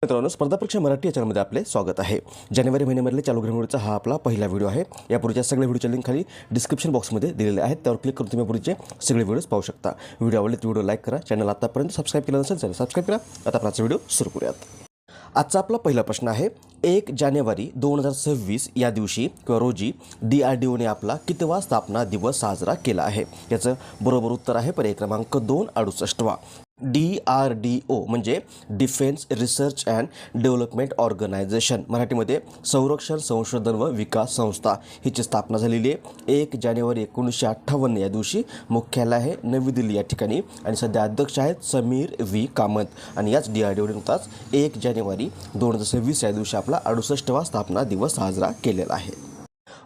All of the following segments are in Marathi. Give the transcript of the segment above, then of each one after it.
मित्रांनो, स्पर्धा परीक्षा मराठी या चॅनलमध्ये आपले स्वागत आहे. जानेवारी महिन्यामधले चालू घडामोडीचा हा आपला पहिला व्हिडिओ आहे. यापूर्वीच्या सगळ्या व्हिडिओच्या लिंक खाली डिस्क्रिप्शन बॉक्समध्ये दिलेले आहेत. त्यावर क्लिक करून तुम्ही यापूर्वीचे सगळे व्हिडिओज पाहू शकता. व्हिडिओ आवडले तर व्हिडिओ लाईक करा. चॅनल आतापर्यंत सबस्क्राईब केलं नसेल तर सबस्क्राईब करा. आता आपला व्हिडिओ सुरू करूयात. आजचा आपला पहिला प्रश्न आहे, 1 जानेवारी 2026 या दिवशी किंवा रोजी DRDOने आपला कितवा स्थापना दिवस साजरा केला आहे? याचं बरोबर उत्तर आहे पर्याय क्रमांक 2 68वा. DRDO म्हणजे defence research and development organisation, मराठीमध्ये संरक्षण संशोधन व विकास संस्था, हिची स्थापना झालेली आहे 1 जानेवारी 1958 या दिवशी. मुख्यालय आहे नवी दिल्ली या ठिकाणी आणि सध्या अध्यक्ष आहेत समीर व्ही कामत. आणि याच DRDOने नुकताच 1 जानेवारी 2026 या दिवशी आपला 68वा स्थापना दिवस साजरा केलेला आहे.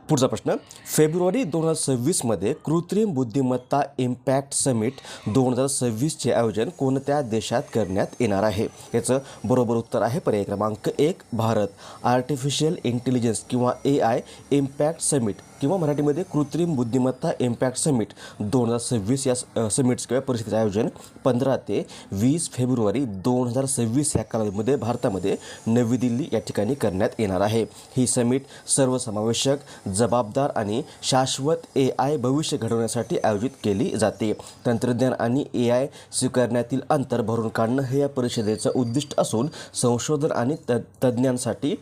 पुढचा प्रश्न, फेब्रुवारी 2026मध्ये कृत्रिम बुद्धिमत्ता इम्पॅक्ट समिट 2026चे आयोजन कोणत्या देशात करण्यात येणार आहे? याचं बरोबर उत्तर आहे पर्याय क्रमांक 1 भारत. आर्टिफिशियल इंटेलिजन्स किंवा AI इम्पॅक्ट समिट किंवा मराठीमध्ये कृत्रिम बुद्धिमत्ता इम्पॅक्ट समिट 2026 या समिट्स किंवा परिषदेचे आयोजन 15 ते 20 फेब्रुवारी 2026 या कालावधीमध्ये भारतामध्ये नवी दिल्ली या ठिकाणी करण्यात येणार आहे. ही समिट सर्वसमावेशक, जबाबदार आणि शाश्वत AI भविष्य घडवण्यासाठी आयोजित केली जाते. तंत्रज्ञान आणि AI स्वीकारण्यातील अंतर भरून काढणं हे या परिषदेचं उद्दिष्ट असून संशोधन आणि तज्ज्ञांसाठी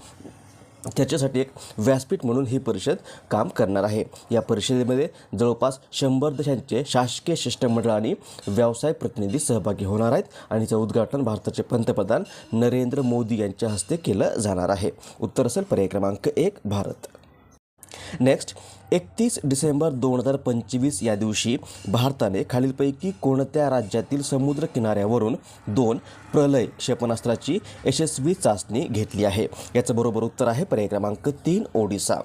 त्याच्यासाठी एक व्यासपीठ म्हणून ही परिषद काम करणार आहे. या परिषदेमध्ये जवळपास 100 देशांचे शासकीय शिष्टमंडळ आणि व्यावसायिक प्रतिनिधी सहभागी होणार आहेत आणि याचं उद्घाटन भारताचे पंतप्रधान नरेंद्र मोदी यांच्या हस्ते केलं जाणार आहे. उत्तर असेल पर्याय क्रमांक 1 भारत. नेक्स्ट, 31 डिसेंबर 2025 या दिवशी भारताने खालीलपैकी कोणत्या राज्यातील समुद्र किनाऱ्यावरून 2 प्रलय क्षेपणास्त्राची यशस्वी चाचणी घेतली आहे? याचं बरोबर उत्तर आहे पर्याय क्रमांक 3 ओडिसा.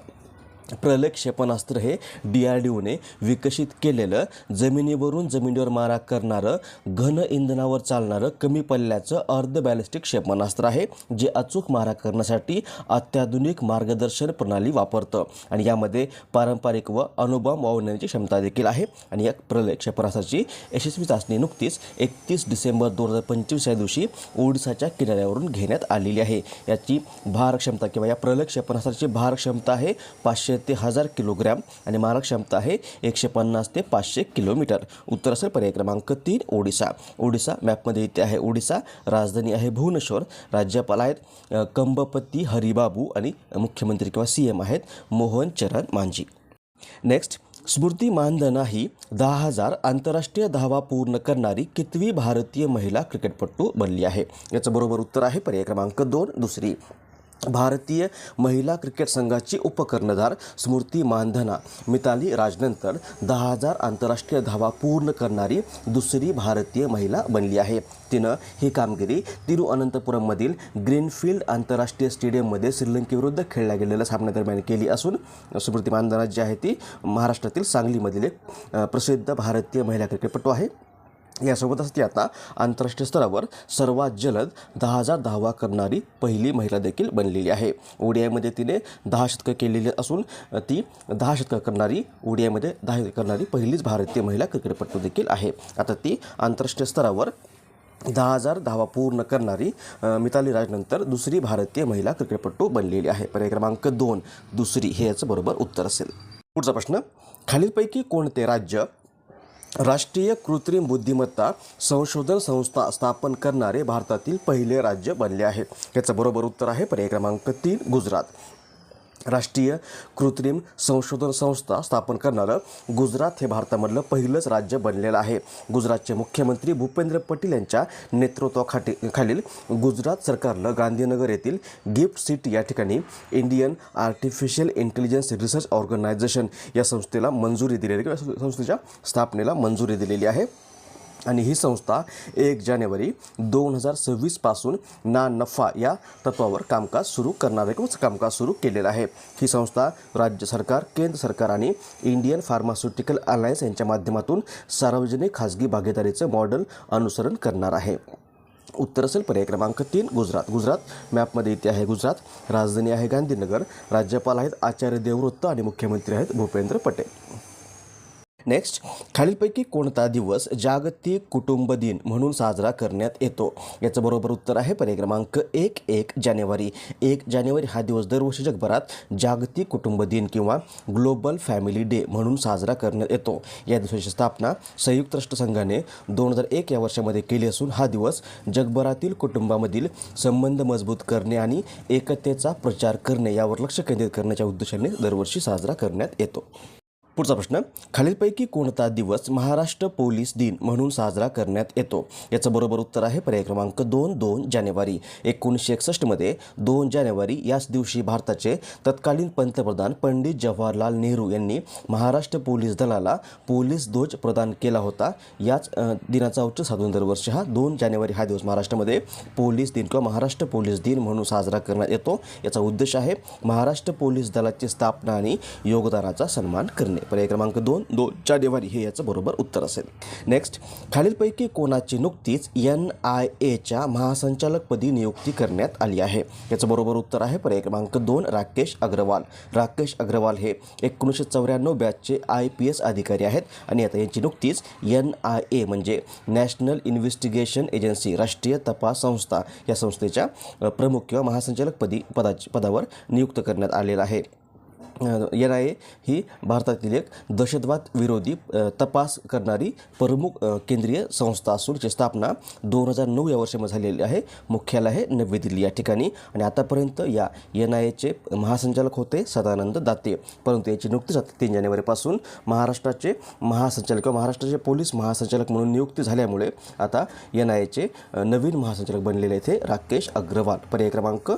प्रलय क्षेपणास्त्र हे DRDOने विकसित केलेलं जमिनीवरून जमिनीवर मारा करणारं घन इंधनावर चालणारं कमी पल्ल्याचं अर्ध बॅलिस्टिक क्षेपणास्त्र आहे, जे अचूक मारा करण्यासाठी अत्याधुनिक मार्गदर्शन प्रणाली वापरतं आणि यामध्ये पारंपरिक व अणुबॉम्ब वापरण्याची क्षमता देखील आहे. आणि या प्रलय क्षेपणास्त्राची यशस्वी चाचणी नुकतीच 31 डिसेंबर 2025 या दिवशी ओडिसाच्या किनाऱ्यावरून घेण्यात आलेली आहे. याची भारक्षमता किंवा या प्रलय क्षेपणास्त्राची भारक्षमता आहे 500 ते 1000 किलोग्रॅम आणि मारक क्षमता आहे 150 ते 500 किलोमीटर. उत्तर असेल पर्याय क्रमांक 3 ओडिसा. ओडिसा मॅपमध्ये इथे आहे ओडिसा. राजधानी आहे भुवनेश्वर. राज्यपाल आहेत कंबपती हरिबाबू आणि मुख्यमंत्री किंवा CM आहेत मोहन चरण मांझी. नेक्स्ट, स्मृती मानधना ही 10,000 आंतरराष्ट्रीय धावा पूर्ण करणारी कितवी भारतीय महिला क्रिकेटपटू बनली आहे? याचं बरोबर उत्तर आहे पर्याय क्रमांक 2 दुसरी. भारतीय महिला क्रिकेट संघाची उपकर्णधार स्मृती मानधना मिताली राजनंतर 10,000 आंतरराष्ट्रीय धावा पूर्ण करणारी दुसरी भारतीय महिला बनली आहे. तिनं ही कामगिरी तिरुअनंतपुरममधील ग्रीनफील्ड आंतरराष्ट्रीय स्टेडियममध्ये श्रीलंकेविरुद्ध खेळल्या गेलेल्या सामन्यादरम्यान केली असून स्मृती मानधना जी आहे ती महाराष्ट्रातील सांगलीमधील एक प्रसिद्ध भारतीय महिला क्रिकेटपटू आहे. यासोबतच ती आता आंतरराष्ट्रीय स्तरावर सर्वात जलद 10,000 धावा करणारी पहिली महिला देखील बनलेली आहे. ODIमध्ये तिने 10 शतकं केलेली असून ती 10 शतकं करणारी ODIमध्ये 10 करणारी पहिलीच भारतीय महिला क्रिकेटपटू देखील आहे. आता ती आंतरराष्ट्रीय स्तरावर 10,000 धावा पूर्ण करणारी मिताली राजनंतर दुसरी भारतीय महिला क्रिकेटपटू बनलेली आहे. पर्याय क्रमांक 2 दुसरी हे याचं बरोबर उत्तर असेल. पुढचा प्रश्न, खालीलपैकी कोणते राज्य राष्ट्रीय कृत्रिम बुद्धिमत्ता संशोधन संस्था स्थापन करणारे भारतातील पहिले राज्य बनले आहे? याचं बरोबर उत्तर आहे पर्याय क्रमांक 3 गुजरात. राष्ट्रीय कृत्रिम संशोधन संस्था स्थापन करणारं गुजरात हे भारतामधलं पहिलंच राज्य बनलेलं आहे. गुजरातचे मुख्यमंत्री भूपेंद्र पटेल यांच्या नेतृत्वाखालील गुजरात सरकारनं गांधीनगर येथील गिफ्ट सिटी या ठिकाणी Indian artificial intelligence research organisation या संस्थेला मंजुरी दिलेली किंवा संस्थेच्या स्थापनेला मंजुरी दिलेली आहे. आणि ही संस्था 1 जानेवारी 2026 पासून ना नफा या तत्वावर कामकाज सुरू करणार आहे किंवा कामकाज सुरू केलेलं आहे. ही संस्था राज्य सरकार, केंद्र सरकार आणि इंडियन फार्मास्युटिकल अलायन्स यांच्या माध्यमातून सार्वजनिक खाजगी भागीदारीचं मॉडेल अनुसरण करणार आहे. उत्तर असेल पर्याय क्रमांक 3 गुजरात. गुजरात मॅपमध्ये इथे आहे गुजरात. राजधानी आहे गांधीनगर. राज्यपाल आहेत आचार्य देवव्रत आणि मुख्यमंत्री आहेत भूपेंद्र पटेल. नेक्स्ट, खालीलपैकी कोणता दिवस जागतिक कुटुंब दिन म्हणून साजरा करण्यात येतो? याचं बरोबर उत्तर आहे पर्याय क्रमांक 1 जानेवारी. 1 जानेवारी हा दिवस दरवर्षी जगभरात जागतिक कुटुंब दिन किंवा ग्लोबल फॅमिली डे म्हणून साजरा करण्यात येतो. या दिवसाची स्थापना संयुक्त राष्ट्रसंघाने 2001 या वर्षामध्ये केली असून हा दिवस जगभरातील कुटुंबामधील संबंध मजबूत करणे आणि एकतेचा प्रचार करणे यावर लक्ष केंद्रित करण्याच्या उद्देशाने दरवर्षी साजरा करण्यात येतो. पुढचा प्रश्न, खालीलपैकी कोणता दिवस महाराष्ट्र पोलीस दिन म्हणून साजरा करण्यात येतो? याचं बरोबर उत्तर आहे पर्याय क्रमांक 2 जानेवारी. 1961मध्ये 2 जानेवारी याच दिवशी भारताचे तत्कालीन पंतप्रधान पंडित जवाहरलाल नेहरू यांनी महाराष्ट्र पोलीस दलाला पोलीस ध्वज प्रदान केला होता. याच दिनाचा औचित्य साधून दरवर्षी 2 जानेवारी हा दिवस महाराष्ट्रामध्ये पोलीस दिन किंवा महाराष्ट्र पोलीस दिन म्हणून साजरा करण्यात येतो. याचा उद्देश आहे महाराष्ट्र पोलीस दलाची स्थापना आणि योगदानाचा सन्मान करणे. पर्याय क्रमांक 2 जानेवारी हे याचं बरोबर उत्तर असेल. नेक्स्ट, खालीलपैकी कोणाची नुकतीच NIAच्या महासंचालकपदी नियुक्ती करण्यात आली आहे? याचं बरोबर उत्तर आहे पर्याय क्रमांक 2 राकेश अग्रवाल. राकेश अग्रवाल हे 1994 बॅचचे IPS अधिकारी आहेत आणि आता यांची नुकतीच NIA म्हणजे नॅशनल इन्व्हेस्टिगेशन एजन्सी राष्ट्रीय तपास संस्था या संस्थेच्या प्रमुख किंवा महासंचालकपदी पदावर नियुक्त करण्यात आलेलं आहे. NIA ही भारतातील एक दहशतवाद विरोधी तपास करणारी प्रमुख केंद्रीय संस्था असून याची स्थापना 2009 या वर्षामध्ये झालेली आहे. मुख्यालय आहे नवी दिल्ली या ठिकाणी आणि आतापर्यंत या NIAचे महासंचालक होते सदानंद दाते, परंतु याची नुकतीच 3 जानेवारीपासून महाराष्ट्राचे महासंचालक किंवा महाराष्ट्राचे पोलीस महासंचालक म्हणून नियुक्ती झाल्यामुळे आता NIAचे नवीन महासंचालक बनलेले इथे राकेश अग्रवाल. पर्याय क्रमांक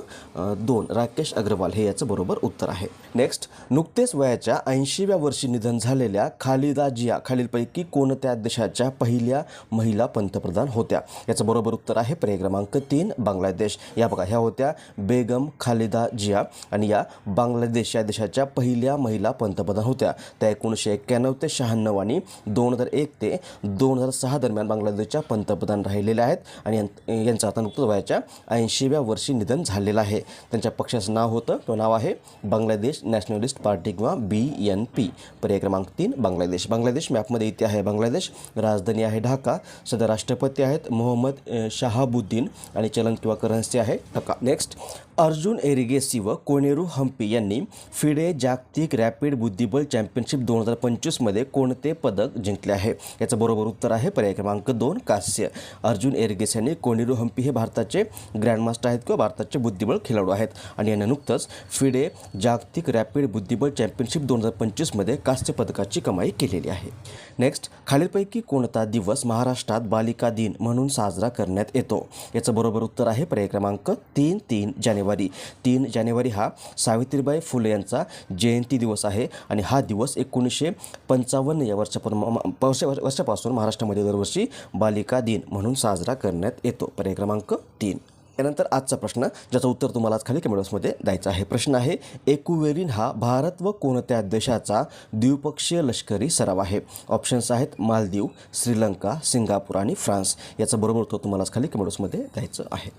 2 राकेश अग्रवाल हे याचं बरोबर उत्तर आहे. नेक्स्ट, नुकतेच वयाच्या 80व्या वर्षी निधन झालेल्या खालिदा जिया खालीलपैकी कोणत्या देशाच्या पहिल्या महिला पंतप्रधान होत्या? याचं बरोबर उत्तर आहे पर्याय क्रमांक 3 बांगलादेश. या बघा, ह्या होत्या बेगम खालिदा जिया आणि या बांगलादेश या देशाच्या पहिल्या महिला पंतप्रधान होत्या. त्या 1991 ते 96 आणि 2001 ते 2006 दरम्यान बांगलादेशच्या पंतप्रधान राहिलेल्या आहेत आणि यांचं आता नुकतंच वयाच्या 80व्या वर्षी निधन झालेलं आहे. त्यांच्या पक्षाचं नाव होतं, तो नाव आहे बांगलादेश नॅशनलिस्ट पार्टी किंवा BNP. पर्याय क्रमांक 3 बांगलादेश. बांगलादेश मॅपमध्ये इथे आहे बांगलादेश. राजधानी आहे ढाका. सध्या राष्ट्रपती आहेत मोहम्मद शहाबुद्दीन आणि चलन किंवा करन्सी आहे टका. नेक्स्ट, अर्जुन एरिगेसी व कोनेरू हम्पी यांनी फिडे जागतिक रॅपिड बुद्धिबळ चॅम्पियनशिप 2025मध्ये कोणते पदक जिंकले आहे? याचं बरोबर उत्तर आहे पर्याय क्रमांक 2 कांस्य. अर्जुन एरिगेसी आणि कोनेरू हम्पी हे भारताचे ग्रँडमास्टर आहेत किंवा भारताचे बुद्धिबळ खेळाडू आहेत आणि यांना नुकतंच फिडे जागतिक रॅपिड बुद्धिबळ चॅम्पियनशिप 2025मध्ये कांस्य पदकाची कमाई केलेली आहे. नेक्स्ट, खालीलपैकी कोणता दिवस महाराष्ट्रात बालिका दिन म्हणून साजरा करण्यात येतो? याचं बरोबर उत्तर आहे पर्याय क्रमांक 3 जानेवारी. 3 जानेवारी हा सावित्रीबाई फुले यांचा जयंती दिवस आहे आणि हा दिवस 1955 या वर्षापासून महाराष्ट्रामध्ये दरवर्षी बालिका दिन म्हणून साजरा करण्यात येतो. पर्याय क्रमांक 3. त्यानंतर आजचा प्रश्न ज्याचं उत्तर तुम्हाला आज खाली कमेंट बॉक्समध्ये द्यायचं आहे. प्रश्न आहे, एक्युवेरिन हा भारत व कोणत्या देशाचा द्विपक्षीय लष्करी सराव आहे? ऑप्शन्स आहेत मालदीव, श्रीलंका, सिंगापूर आणि फ्रान्स. याचं बरोबर उत्तर तुम्हाला आज खाली कमेंट बॉक्समध्ये द्यायचं आहे.